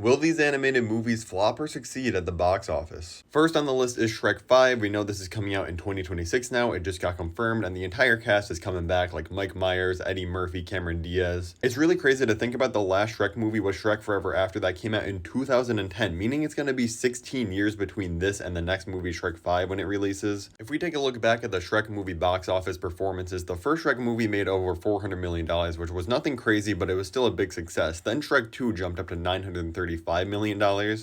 Will these animated movies flop or succeed at the box office? First on the list is Shrek 5. We know this is coming out in 2026 now. It just got confirmed, and the entire cast is coming back, like Mike Myers, Eddie Murphy, Cameron Diaz. It's really crazy to think about. The last Shrek movie was Shrek Forever After, that came out in 2010, meaning it's going to be 16 years between this and the next movie, Shrek 5, when it releases. If we take a look back at the Shrek movie box office performances, the first Shrek movie made over $400 million, which was nothing crazy, but it was still a big success. Then Shrek 2 jumped up to $935 million.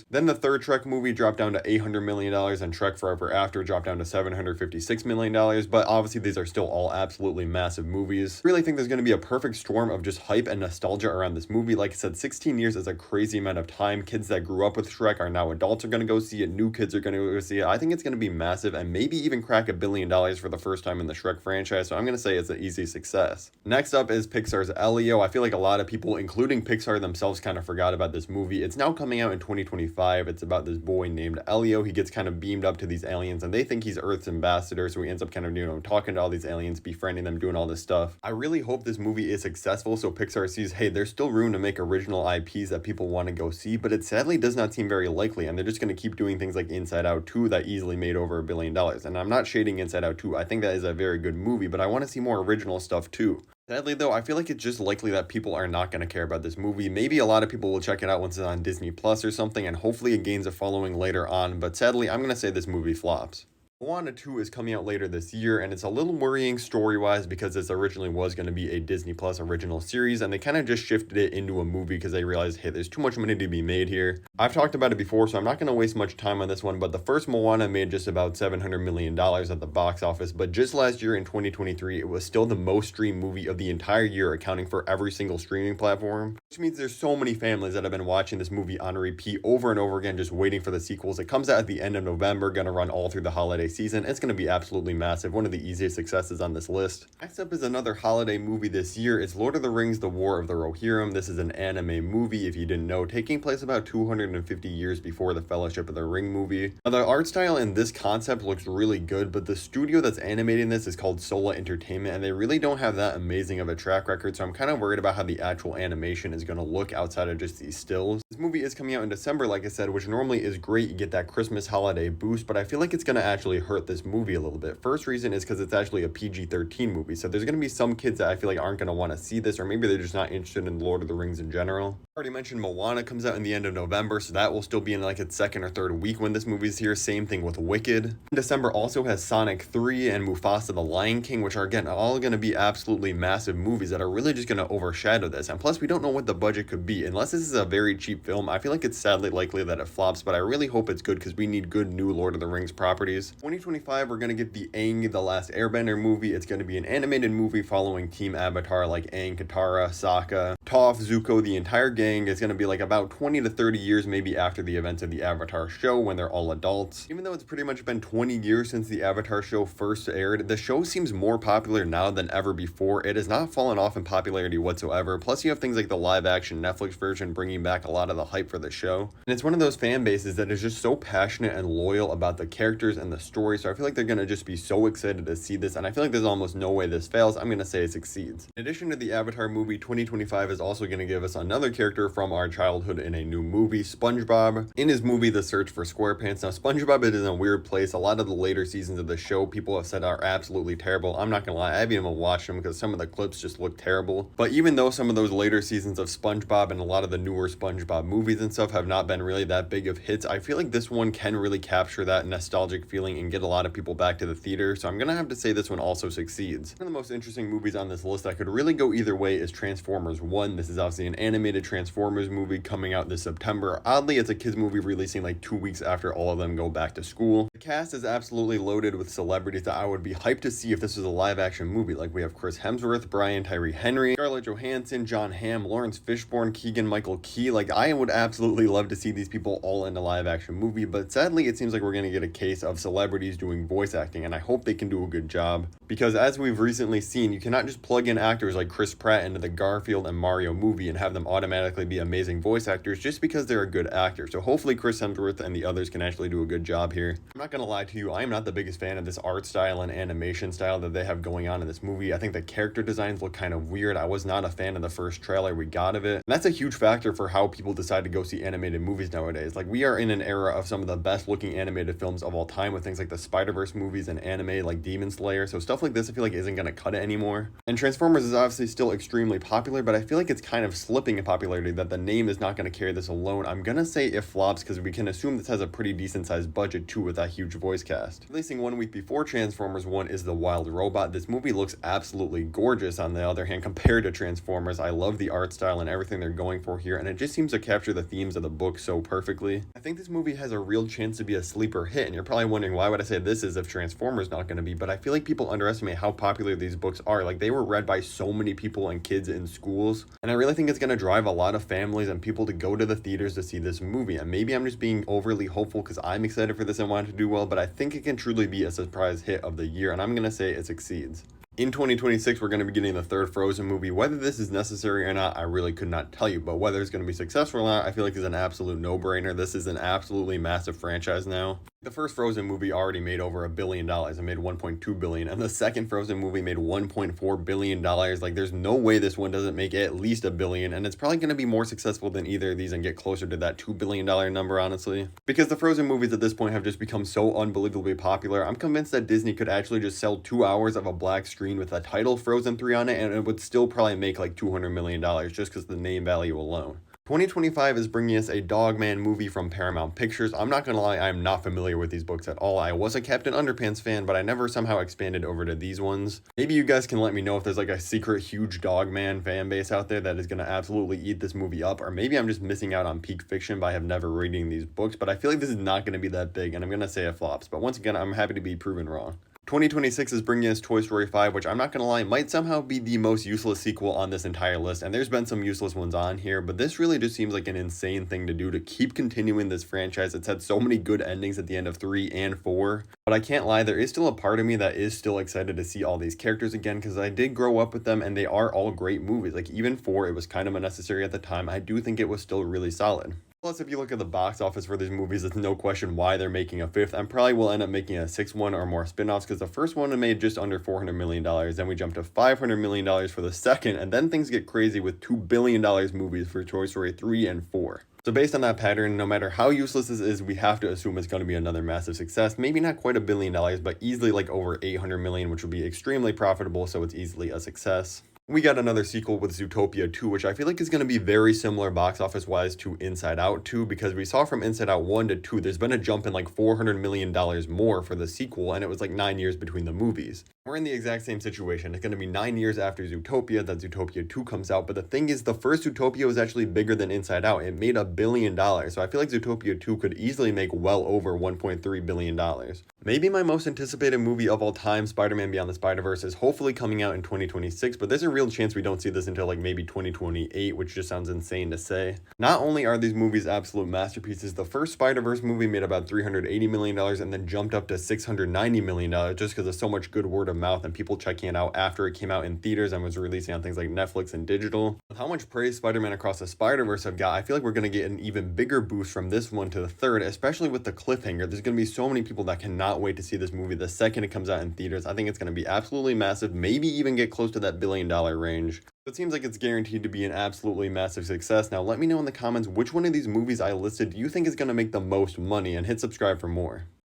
Then the third Shrek movie dropped down to $800 million, and Shrek Forever After dropped down to $756 million, but obviously these are still all absolutely massive movies. I really think there's going to be a perfect storm of just hype and nostalgia around this movie. Like I said, 16 years is a crazy amount of time. Kids that grew up with Shrek are now adults are going to go see it. New kids are going to go see it. I think it's going to be massive and maybe even crack $1 billion for the first time in the Shrek franchise, so I'm going to say it's an easy success. Next up is Pixar's Elio. I feel like a lot of people, including Pixar themselves, kind of forgot about this movie. It's now coming out in 2025. It's about this boy named Elio. He gets kind of beamed up to these aliens, and they think he's Earth's ambassador, so he ends up kind of, talking to all these aliens, befriending them, doing all this stuff. I really hope this movie is successful, so Pixar sees, hey, there's still room to make original IPs that people want to go see, but it sadly does not seem very likely, and they're just going to keep doing things like Inside Out 2 that easily made over $1 billion. And I'm not shading Inside Out 2. I think that is a very good movie, but I want to see more original stuff too. Sadly though, I feel like it's just likely that people are not going to care about this movie. Maybe a lot of people will check it out once it's on Disney Plus or something, and hopefully it gains a following later on, but sadly I'm going to say this movie flops. Moana 2 is coming out later this year, and it's a little worrying story-wise because this originally was going to be a Disney Plus original series, and they kind of just shifted it into a movie because they realized, hey, there's too much money to be made here. I've talked about it before, so I'm not going to waste much time on this one, but the first Moana made just about $700 million at the box office, but just last year in 2023, it was still the most streamed movie of the entire year, accounting for every single streaming platform, which means there's so many families that have been watching this movie on repeat over and over again, just waiting for the sequels. It comes out at the end of November, going to run all through the holiday season. It's going to be absolutely massive, one of the easiest successes on this list. Next up is another holiday movie this year. It's Lord of the Rings: The War of the Rohirrim. This is an anime movie, if you didn't know, taking place about 250 years before the Fellowship of the Ring movie. Now, the art style in this concept looks really good, but the studio that's animating this is called Sola Entertainment, and they really don't have that amazing of a track record, so I'm kind of worried about how the actual animation is going to look outside of just these stills. This movie is coming out in December, like I said, which normally is great. You get that Christmas holiday boost, but I feel like it's going to actually hurt this movie a little bit. First reason is because it's actually a PG-13 movie, so there's going to be some kids that I feel like aren't going to want to see this, or maybe they're just not interested in Lord of the Rings in general. I already mentioned Moana comes out in the end of November, so that will still be in like its second or third week when this movie's here. Same thing with Wicked. December also has Sonic 3 and Mufasa the Lion King, which are again all going to be absolutely massive movies that are really just going to overshadow this, and plus we don't know what the budget could be. Unless this is a very cheap film, I feel like it's sadly likely that it flops, but I really hope it's good because we need good new Lord of the Rings properties. 2025, we're going to get the Aang the Last Airbender movie. It's going to be an animated movie following Team Avatar, like Aang, Katara, Sokka, Toph, Zuko, the entire gang. It's going to be like about 20 to 30 years maybe after the events of the Avatar show when they're all adults. Even though it's pretty much been 20 years since the Avatar show first aired, the show seems more popular now than ever before. It has not fallen off in popularity whatsoever. Plus you have things like the live action Netflix version bringing back a lot of the hype for the show. And it's one of those fan bases that is just so passionate and loyal about the characters and the story, so I feel like they're going to just be so excited to see this, and I feel like there's almost no way this fails. I'm going to say it succeeds. In addition to the Avatar movie, 2025 is also going to give us another character from our childhood in a new movie, SpongeBob. In his movie, The Search for SquarePants. Now, SpongeBob is in a weird place. A lot of the later seasons of the show, people have said are absolutely terrible. I'm not going to lie, I haven't even watched them because some of the clips just look terrible. But even though some of those later seasons of SpongeBob and a lot of the newer SpongeBob movies and stuff have not been really that big of hits, I feel like this one can really capture that nostalgic feeling and get a lot of people back to the theater, so I'm going to have to say this one also succeeds. One of the most interesting movies on this list that could really go either way is Transformers 1. This is obviously an animated Transformers movie coming out this September. Oddly, it's a kids movie releasing like 2 weeks after all of them go back to school. The cast is absolutely loaded with celebrities that I would be hyped to see if this was a live action movie. Like we have Chris Hemsworth, Brian Tyree Henry, Scarlett Johansson, John Hamm, Lawrence Fishburne, Keegan-Michael Key. Like I would absolutely love to see these people all in a live action movie, but sadly it seems like we're going to get a case of celebrities doing voice acting, and I hope they can do a good job. Because as we've recently seen, you cannot just plug in actors like Chris Pratt into the Garfield and Mario movie and have them automatically be amazing voice actors just because they're a good actor. So hopefully Chris Hemsworth and the others can actually do a good job here. I'm not gonna lie to you, I am not the biggest fan of this art style and animation style that they have going on in this movie. I think the character designs look kind of weird. I was not a fan of the first trailer we got of it. And that's a huge factor for how people decide to go see animated movies nowadays. Like, we are in an era of some of the best looking animated films of all time with things like the Spider-Verse movies and anime like Demon Slayer. So stuff like this I feel like isn't gonna cut it anymore. And Transformers is obviously still extremely popular, but I feel like it's kind of slipping in popularity, that the name is not gonna carry this alone. I'm gonna say it flops because we can assume this has a pretty decent sized budget too with that huge voice cast. Releasing 1 week before Transformers 1 is The Wild Robot. This movie looks absolutely gorgeous on the other hand compared to Transformers. I love the art style and everything they're going for here, and it just seems to capture the themes of the book so perfectly. I think this movie has a real chance to be a sleeper hit, and you're probably wondering why would I say this is if Transformers not gonna be, but I feel like people underestimate how popular these books are. Like, they were read by so many people and kids in schools, and I really think it's going to drive a lot of families and people to go to the theaters to see this movie. And maybe I'm just being overly hopeful because I'm excited for this and want it to do well, but I think it can truly be a surprise hit of the year, and I'm going to say it succeeds. In 2026, we're going to be getting the third Frozen movie. Whether this is necessary or not, I really could not tell you. But whether it's going to be successful or not, I feel like is an absolute no-brainer. This is an absolutely massive franchise now. The first Frozen movie already made over $1 billion. It made $1.2 billion. And the second Frozen movie made $1.4 billion. Like, there's no way this one doesn't make at least $1 billion. And it's probably going to be more successful than either of these and get closer to that $2 billion number, honestly. Because the Frozen movies at this point have just become so unbelievably popular. I'm convinced that Disney could actually just sell 2 hours of a black screen with the title Frozen 3 on it, and it would still probably make like $200 million just because of the name value alone. 2025 is bringing us a Dogman movie from Paramount Pictures. I'm not gonna lie, I'm not familiar with these books at all. I was a Captain Underpants fan, but I never somehow expanded over to these ones. Maybe you guys can let me know if there's like a secret huge Dogman fan base out there that is gonna absolutely eat this movie up, or maybe I'm just missing out on peak fiction by have never reading these books, but I feel like this is not gonna be that big, and I'm gonna say it flops. But once again, I'm happy to be proven wrong. 2026 is bringing us Toy Story 5, which I'm not gonna lie, might somehow be the most useless sequel on this entire list, and there's been some useless ones on here, but this really just seems like an insane thing to do to keep continuing this franchise. It's had so many good endings at the end of 3 and 4, but I can't lie, there is still a part of me that is still excited to see all these characters again, because I did grow up with them, and they are all great movies. Like, even 4, it was kind of unnecessary at the time. I do think it was still really solid. Plus, if you look at the box office for these movies, it's no question why they're making a 5th. And probably will end up making a 6th one or more spin-offs, because the first one made just under $400 million. Then we jumped to $500 million for the second, and then things get crazy with $2 billion movies for Toy Story 3 and 4. So based on that pattern, no matter how useless this is, we have to assume it's going to be another massive success. Maybe not quite $1 billion, but easily like over 800 million, which will be extremely profitable, so it's easily a success. We got another sequel with Zootopia 2, which I feel like is going to be very similar box office wise to Inside Out 2, because we saw from Inside Out 1 to 2, there's been a jump in like $400 million more for the sequel, and it was like 9 years between the movies. We're in the exact same situation. It's going to be 9 years after Zootopia that Zootopia 2 comes out, but the thing is, the first Zootopia was actually bigger than Inside Out. It made $1 billion, so I feel like Zootopia 2 could easily make well over $1.3 billion. Maybe my most anticipated movie of all time, Spider-Man Beyond the Spider-Verse, is hopefully coming out in 2026, but there's a real chance we don't see this until like maybe 2028, which just sounds insane to say. Not only are these movies absolute masterpieces, the first Spider-Verse movie made about $380 million and then jumped up to $690 million just because of so much good word of mouth and people checking it out after it came out in theaters and was releasing on things like Netflix and digital. With how much praise Spider-Man Across the Spider-Verse have got, I feel like we're going to get an even bigger boost from this one to the third, especially with the cliffhanger. There's going to be so many people that cannot wait to see this movie the second it comes out in theaters. I think it's going to be absolutely massive, maybe even get close to that $1 billion range. It seems like it's guaranteed to be an absolutely massive success. Now let me know in the comments which one of these movies I listed do you think is going to make the most money, and hit subscribe for more.